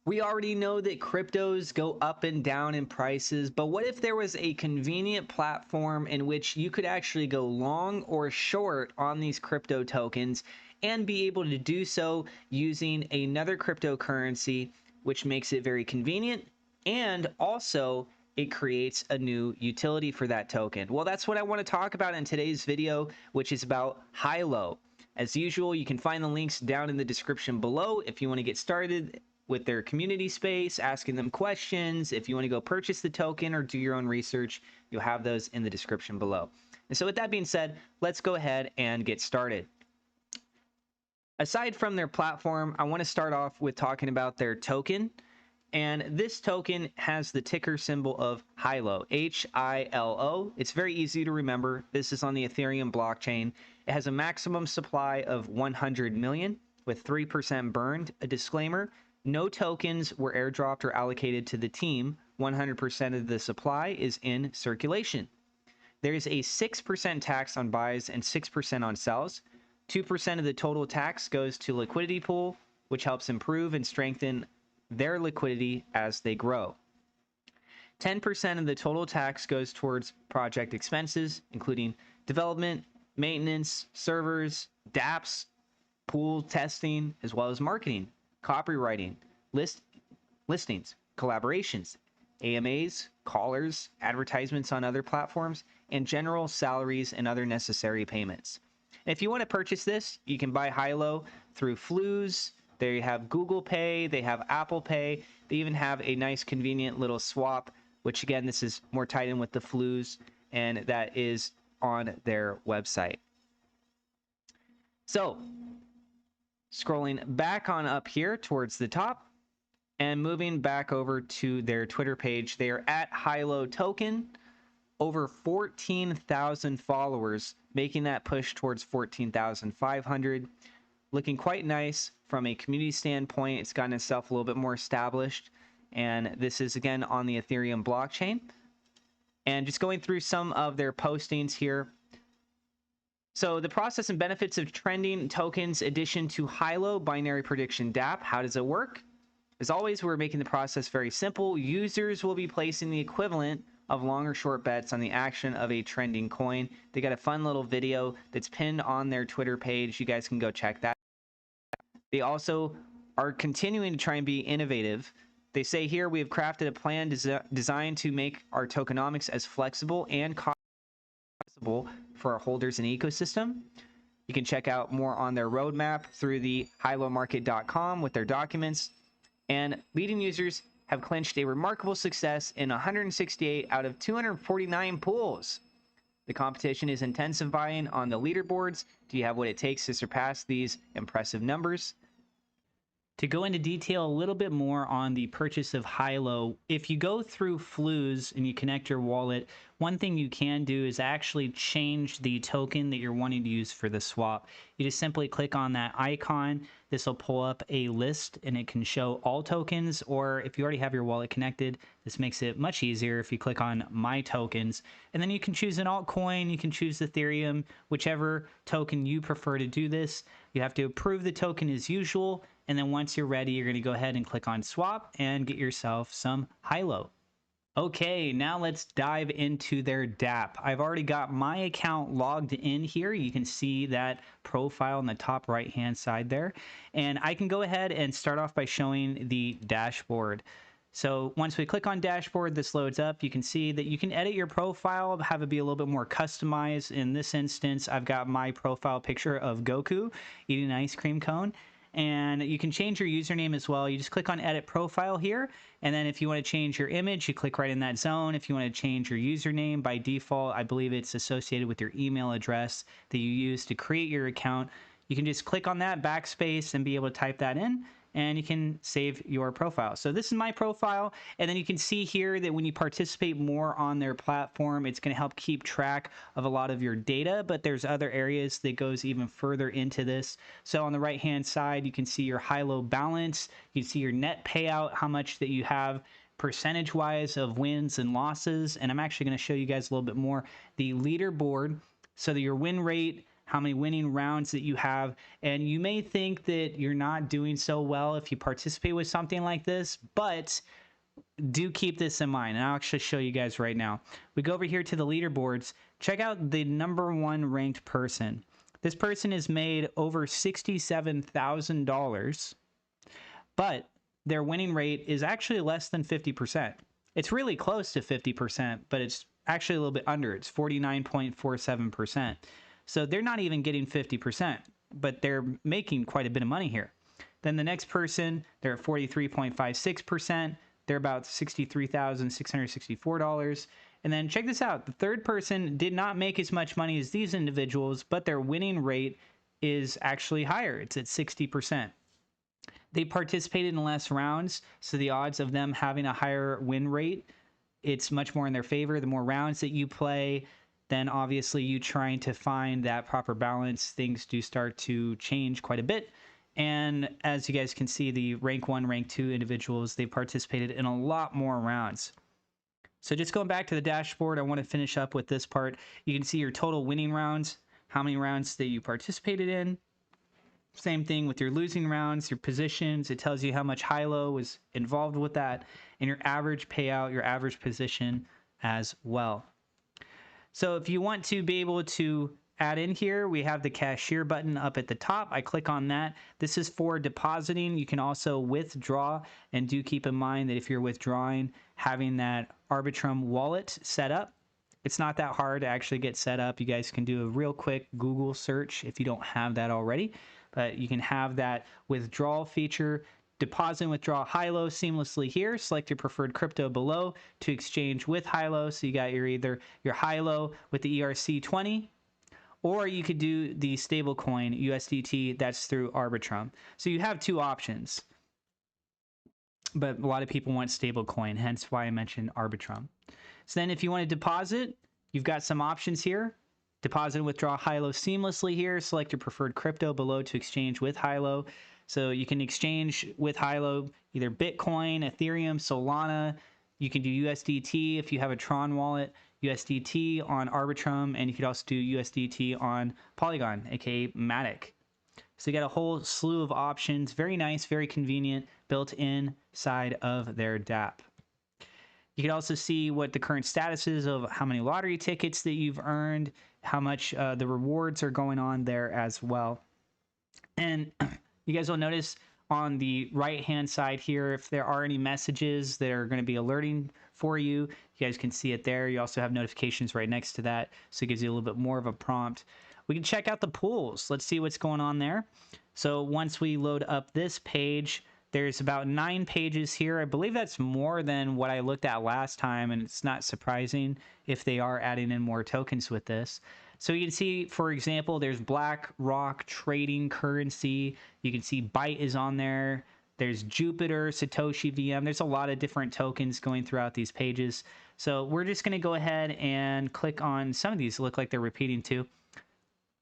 We already know that cryptos go up and down in prices, but what if there was a convenient platform in which you could actually go long or short on these crypto tokens and be able to do so using another cryptocurrency, which makes it very convenient, and also it creates a new utility for that token? Well, that's what I want to talk about in today's video, which is about HILO. As usual, you can find the links down in the description below if you want to get started with their community space, asking them questions. If you want to go purchase the token or do your own research, you'll have those in the description below. And so with that being said, let's go ahead and get started. Aside from their platform, I want to start off with talking about their token. And this token has the ticker symbol of HILO, H-I-L-O. It's very easy to remember. This is on the Ethereum blockchain. It has a maximum supply of 100 million with 3% burned. A disclaimer: no tokens were airdropped or allocated to the team. 100% of the supply is in circulation. There is a 6% tax on buys and 6% on sells. 2% of the total tax goes to liquidity pool, which helps improve and strengthen their liquidity as they grow. 10% of the total tax goes towards project expenses, including development, maintenance, servers, dApps, pool testing, as well as marketing, copywriting, listings, collaborations, AMAs, callers, advertisements on other platforms, and general salaries and other necessary payments. And if you want to purchase this, you can buy HILO through Flues. They have Google Pay, they have Apple Pay, they even have a nice convenient little swap, which again, this is more tied in with the Flues, and that is on their website. So scrolling back on up here towards the top and moving back over to their Twitter page, they are at HILO Token, over 14,000 followers, making that push towards 14,500. Looking quite nice from a community standpoint. It's gotten itself a little bit more established, and this is again on the Ethereum blockchain. And just going through some of their postings here. So the process and benefits of trending tokens addition to HILO binary prediction dApp. How does it work? As always, we're making the process very simple. Users will be placing the equivalent of long or short bets on the action of a trending coin. They got a fun little video that's pinned on their Twitter page. You guys can go check that. They also are continuing to try and be innovative. They say here, we have crafted a plan designed to make our tokenomics as flexible and possible for our holders and ecosystem. You can check out more on their roadmap through the hilomarket.com with their documents. And leading users have clinched a remarkable success in 168 out of 249 pools. The competition is intensifying on the leaderboards. Do you have what it takes to surpass these impressive numbers? To go into detail a little bit more on the purchase of HILO, if you go through Flues and you connect your wallet, one thing you can do is actually change the token that you're wanting to use for the swap. You just simply click on that icon. This will pull up a list and it can show all tokens, or if you already have your wallet connected, this makes it much easier if you click on My Tokens. And then you can choose an altcoin, you can choose Ethereum, whichever token you prefer to do this. You have to approve the token as usual. And then once you're ready, you're going to go ahead and click on swap and get yourself some HILO. Okay, now let's dive into their dApp. I've already got my account logged in here. You can see that profile on the top right hand side there. And I can go ahead and start off by showing the dashboard. So once we click on dashboard, this loads up. You can see that you can edit your profile, have it be a little bit more customized. In this instance, I've got my profile picture of Goku eating an ice cream cone. And you can change your username as well. You just click on edit profile here, and then if you want to change your image, you click right in that zone. If you want to change your username, by default I believe it's associated with your email address that you use to create your account. You can just click on that backspace and be able to type that in, and you can save your profile. So this is my profile, and then you can see here that when you participate more on their platform, it's going to help keep track of a lot of your data, but there's other areas that goes even further into this. So on the right hand side, you can see your HILO balance, you can see your net payout, how much that you have percentage wise of wins and losses, and I'm actually going to show you guys a little bit more the leaderboard, so that your win rate, how many winning rounds that you have. And you may think that you're not doing so well if you participate with something like this, but do keep this in mind. And I'll actually show you guys right now. We go over here to the leaderboards. Check out the #1 ranked person. This person has made over $67,000, but their winning rate is actually less than 50%. It's really close to 50%, but it's actually a little bit under. It's 49.47%. So they're not even getting 50%, but they're making quite a bit of money here. Then the next person, they're at 43.56%. They're about $63,664. And then check this out. The third person did not make as much money as these individuals, but their winning rate is actually higher. It's at 60%. They participated in less rounds, so the odds of them having a higher win rate, it's much more in their favor. The more rounds that you play, then obviously you trying to find that proper balance, things do start to change quite a bit. And as you guys can see, the rank 1, rank 2 individuals, they participated in a lot more rounds. So just going back to the dashboard, I want to finish up with this part. You can see your total winning rounds, how many rounds that you participated in. Same thing with your losing rounds, your positions. It tells you how much HILO was involved with that, and your average payout, your average position as well. So if you want to be able to add in here, we have the cashier button up at the top. I click on that. This is for depositing. You can also withdraw, and do keep in mind that if you're withdrawing, having that Arbitrum wallet set up. It's not that hard to actually get set up. You guys can do a real quick Google search if you don't have that already. But you can have that withdrawal feature, deposit and withdraw HILO seamlessly here. Select your preferred crypto below to exchange with HILO. So you got either your HILO with the ERC20, or you could do the stablecoin USDT. That's through Arbitrum. So you have two options, but a lot of people want stablecoin, hence why I mentioned Arbitrum. So then if you want to deposit, you've got some options here. Deposit and withdraw HILO seamlessly here. Select your preferred crypto below to exchange with HILO. So you can exchange with HILO either Bitcoin, Ethereum, Solana. You can do USDT if you have a Tron wallet, USDT on Arbitrum, and you could also do USDT on Polygon, aka Matic. So you got a whole slew of options. Very nice, very convenient, built inside of their dApp. You can also see what the current status is of how many lottery tickets that you've earned, how much the rewards are going on there as well. And you guys will notice on the right-hand side here, if there are any messages that are going to be alerting for you, you guys can see it there. You also have notifications right next to that, so it gives you a little bit more of a prompt. We can check out the pools. Let's see what's going on there. So once we load up this page, there's about 9 pages here. I believe that's more than what I looked at last time, and it's not surprising if they are adding in more tokens with this. So you can see, for example, there's BlackRock trading currency. You can see Byte is on there. There's Jupiter, Satoshi VM. There's a lot of different tokens going throughout these pages. So we're just going to go ahead and click on some of these. Look like they're repeating too.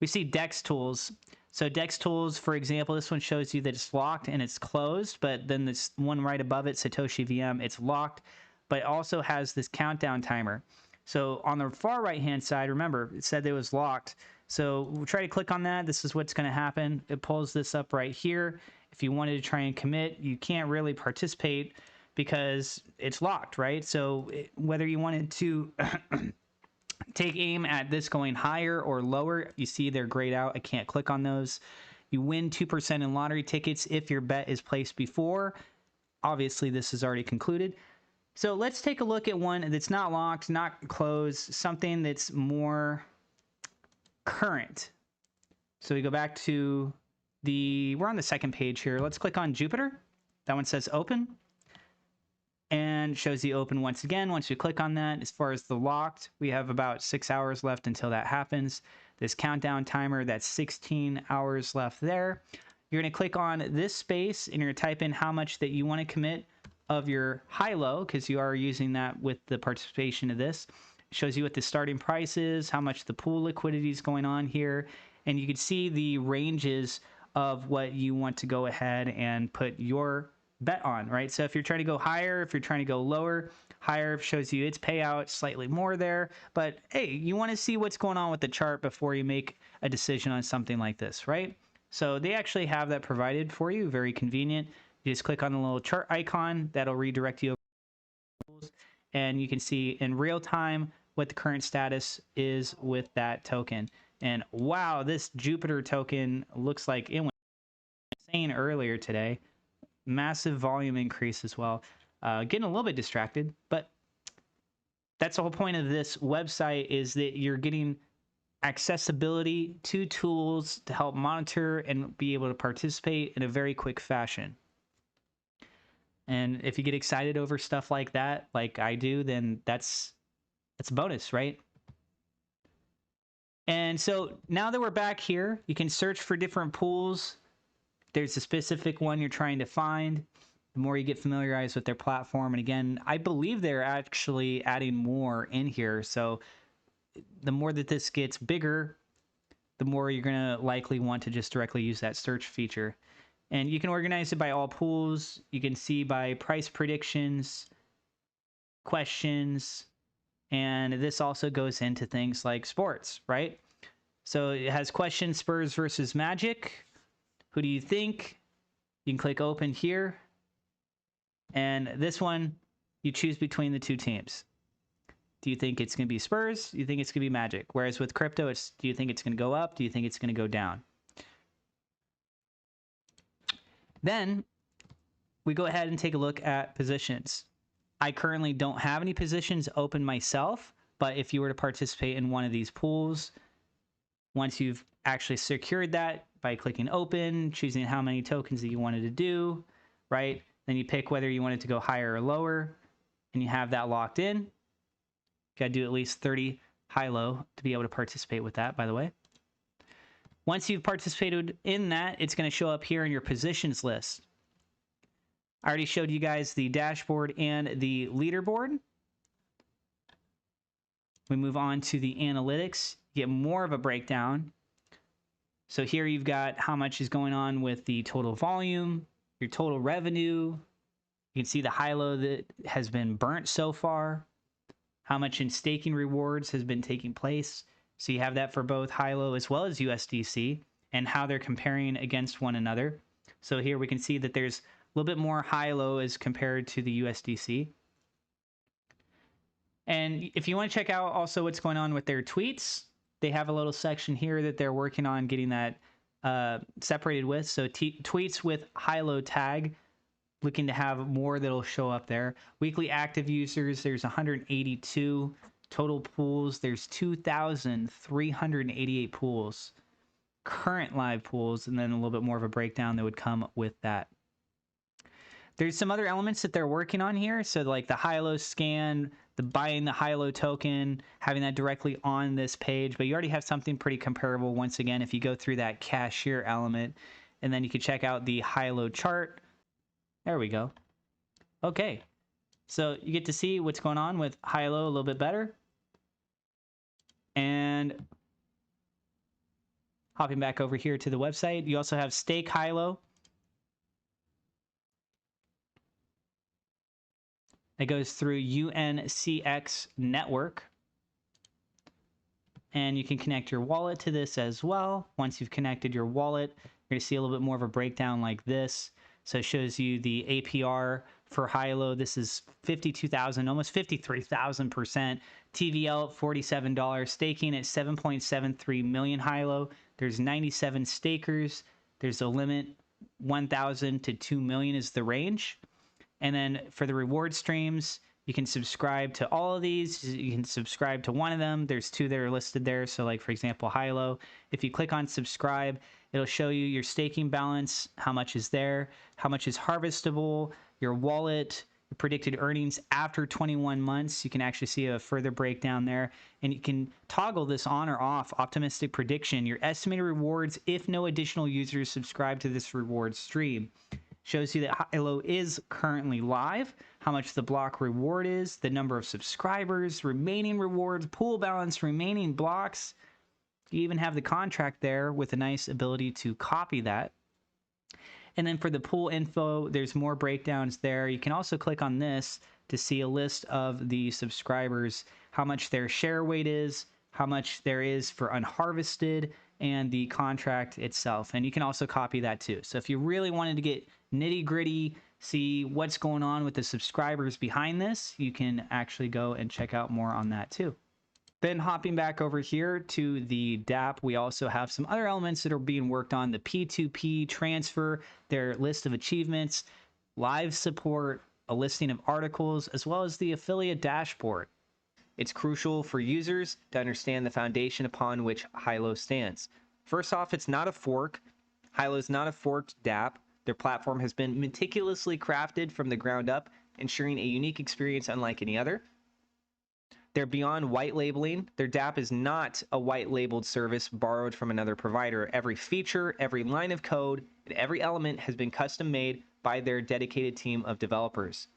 We see DEX tools. So DEX tools, for example, this one shows you that it's locked and it's closed, but then this one right above it, Satoshi VM, it's locked, but it also has this countdown timer. So on the far right-hand side, remember, it said it was locked. So we'll try to click on that. This is what's going to happen. It pulls this up right here. If you wanted to try and commit, you can't really participate because it's locked, right? So whether you wanted to take aim at this going higher or lower, you see they're grayed out. I can't click on those. You win 2% in lottery tickets if your bet is placed before. Obviously, this is already concluded. So let's take a look at one that's not locked, not closed, something that's more current. So we go back to we're on the second page here. Let's click on Jupiter. That one says open and shows the open once again. Once we click on that, as far as the locked, we have about 6 hours left until that happens. This countdown timer, that's 16 hours left there. You're going to click on this space and you're going to type in how much that you want to commit of your HILO, because you are using that with the participation of this. It shows you what the starting price is, how much the pool liquidity is going on here, and you can see the ranges of what you want to go ahead and put your bet on, right? So if you're trying to go higher, if you're trying to go lower, higher shows you its payout slightly more there. But hey, you want to see what's going on with the chart before you make a decision on something like this, right? So they actually have that provided for you, very convenient. You just click on the little chart icon, that'll redirect you over, and you can see in real time what the current status is with that token. And wow, this Jupiter token looks like it went insane earlier today. Massive volume increase as well. Getting a little bit distracted, but that's the whole point of this website, is that you're getting accessibility to tools to help monitor and be able to participate in a very quick fashion. And if you get excited over stuff like that, like I do, then that's a bonus, right? And so now that we're back here, you can search for different pools. There's a specific one you're trying to find. The more you get familiarized with their platform, and again, I believe they're actually adding more in here. So the more that this gets bigger, the more you're going to likely want to just directly use that search feature. And you can organize it by all pools. You can see by price predictions, questions, and this also goes into things like sports, right? So it has questions: Spurs versus Magic. Who do you think? You can click open here. And this one, you choose between the two teams. Do you think it's going to be Spurs? Do you think it's going to be Magic? Whereas with crypto, it's, do you think it's going to go up? Do you think it's going to go down? Then we go ahead and take a look at positions. I currently don't have any positions open myself, but if you were to participate in one of these pools, once you've actually secured that by clicking open, choosing how many tokens that you wanted to do, right? Then you pick whether you want it to go higher or lower, and you have that locked in. You got to do at least 30 HILO to be able to participate with that, by the way. Once you've participated in that, it's going to show up here in your positions list. I already showed you guys the dashboard and the leaderboard. We move on to the analytics, get more of a breakdown. So here you've got how much is going on with the total volume, your total revenue. You can see the HILO that has been burnt so far, how much in staking rewards has been taking place. So you have that for both HILO as well as USDC, and how they're comparing against one another. So here we can see that there's a little bit more HILO as compared to the USDC. And if you want to check out also what's going on with their tweets, they have a little section here that they're working on getting that separated with. So tweets with HILO tag, looking to have more that'll show up there. Weekly active users, there's 182. Total pools, there's 2,388 pools. Current live pools, and then a little bit more of a breakdown that would come with that. There's some other elements that they're working on here. So like the HILO scan, the buying the HILO token, having that directly on this page. But you already have something pretty comparable once again if you go through that cashier element. And then you can check out the HILO chart. There we go. Okay. So you get to see what's going on with HILO a little bit better. And hopping back over here to the website, you also have Stake HILO. It goes through UNCX network. And you can connect your wallet to this as well. Once you've connected your wallet, you're going to see a little bit more of a breakdown like this. So it shows you the APR for HILO. This is 52,000, almost 53,000%. TVL $47. Staking at 7.73 million HILO. There's 97 stakers. There's a limit, 1,000 to 2 million is the range. And then for the reward streams, you can subscribe to all of these. You can subscribe to one of them. There's two that are listed there. So like, for example, HILO. If you click on subscribe, it'll show you your staking balance, how much is there, how much is harvestable, your wallet, your predicted earnings after 21 months. You can actually see a further breakdown there. And you can toggle this on or off, optimistic prediction, your estimated rewards if no additional users subscribe to this reward stream. Shows you that HILO is currently live, how much the block reward is, the number of subscribers, remaining rewards, pool balance, remaining blocks. You even have the contract there with a nice ability to copy that. And then for the pool info, there's more breakdowns there. You can also click on this to see a list of the subscribers, how much their share weight is, how much there is for unharvested, and the contract itself. And you can also copy that too. So if you really wanted to get nitty gritty, see what's going on with the subscribers behind this, you can actually go and check out more on that too. Then hopping back over here to the DApp, we also have some other elements that are being worked on: the P2P transfer, their list of achievements, live support, a listing of articles, as well as the affiliate dashboard. It's crucial for users to understand the foundation upon which HILO stands. First off, it's not a fork. HILO is not a forked DApp. Their platform has been meticulously crafted from the ground up, ensuring a unique experience unlike any other. They're beyond white labeling. Their DApp is not a white labeled service borrowed from another provider. Every feature, every line of code, and every element has been custom made by their dedicated team of developers.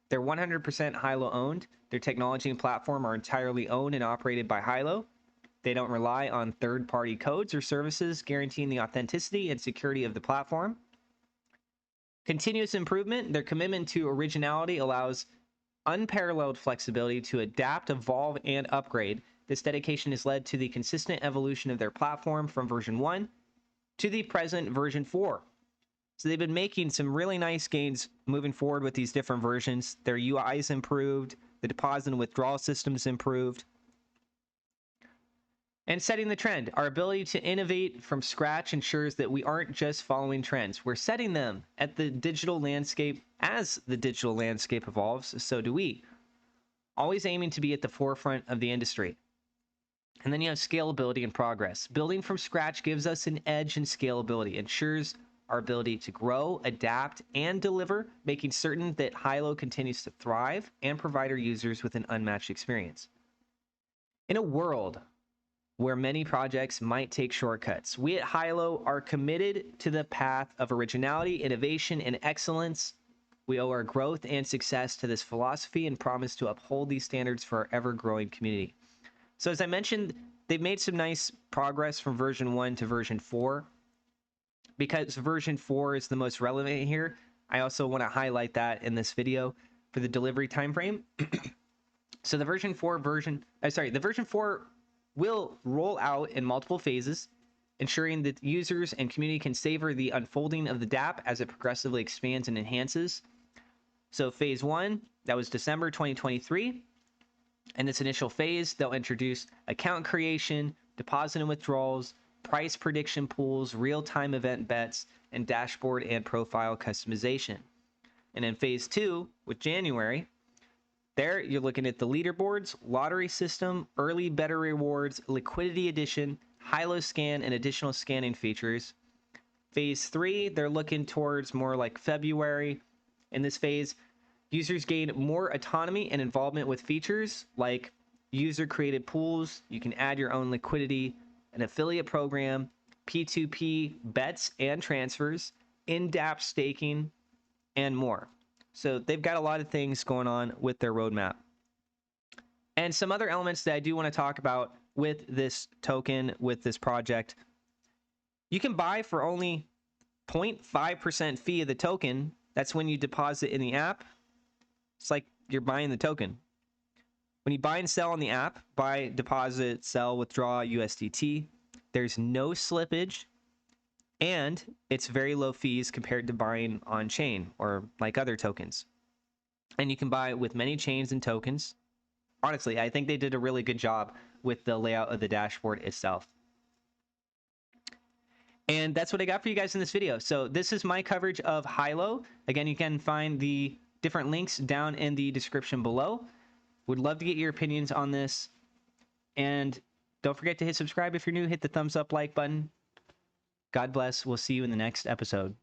They're 100% HILO owned. Their technology and platform are entirely owned and operated by HILO. They don't rely on third-party codes or services, guaranteeing the authenticity and security of the platform. Continuous improvement. Their commitment to originality allows unparalleled flexibility to adapt, evolve, and upgrade. This dedication has led to the consistent evolution of their platform from version 1 to the present version 4. So they've been making some really nice gains moving forward with these different versions. Their UI is improved, the deposit and withdrawal system's improved. And setting the trend. Our ability to innovate from scratch ensures that we aren't just following trends. We're setting them at the digital landscape. As the digital landscape evolves, so do we. Always aiming to be at the forefront of the industry. And then you have scalability and progress. Building from scratch gives us an edge in scalability, ensures our ability to grow, adapt, and deliver, making certain that HILO continues to thrive and provide our users with an unmatched experience. In a world where many projects might take shortcuts, we at HILO are committed to the path of originality, innovation, and excellence. We owe our growth and success to this philosophy and promise to uphold these standards for our ever-growing community. So as I mentioned, they've made some nice progress from version 1 to version 4. Because version 4 is the most relevant here, I also want to highlight that in this video for the delivery timeframe. So the version 4 will roll out in multiple phases, ensuring that users and community can savor the unfolding of the DApp as it progressively expands and enhances. So phase 1, that was December 2023. In this initial phase, they'll introduce account creation, deposit and withdrawals, price prediction pools, real-time event bets, and dashboard and profile customization. And in phase 2, with January, there, you're looking at the leaderboards, lottery system, early better rewards, liquidity edition, HILO scan, and additional scanning features. Phase 3, they're looking towards more like February. In this phase, users gain more autonomy and involvement with features like user-created pools. You can add your own liquidity, an affiliate program, P2P bets and transfers, in-dApp staking, and more. So they've got a lot of things going on with their roadmap. And some other elements that I do want to talk about with this token, with this project. You can buy for only 0.5% fee of the token. That's when you deposit in the app. It's like you're buying the token. When you buy and sell on the app, buy, deposit, sell, withdraw USDT, there's no slippage. And it's very low fees compared to buying on chain or like other tokens. And you can buy with many chains and tokens. Honestly, I think they did a really good job with the layout of the dashboard itself. And that's what I got for you guys in this video. So this is my coverage of HILO. Again, you can find the different links down in the description below. Would love to get your opinions on this. And don't forget to hit subscribe if you're new. Hit the thumbs up like button. God bless. We'll see you in the next episode.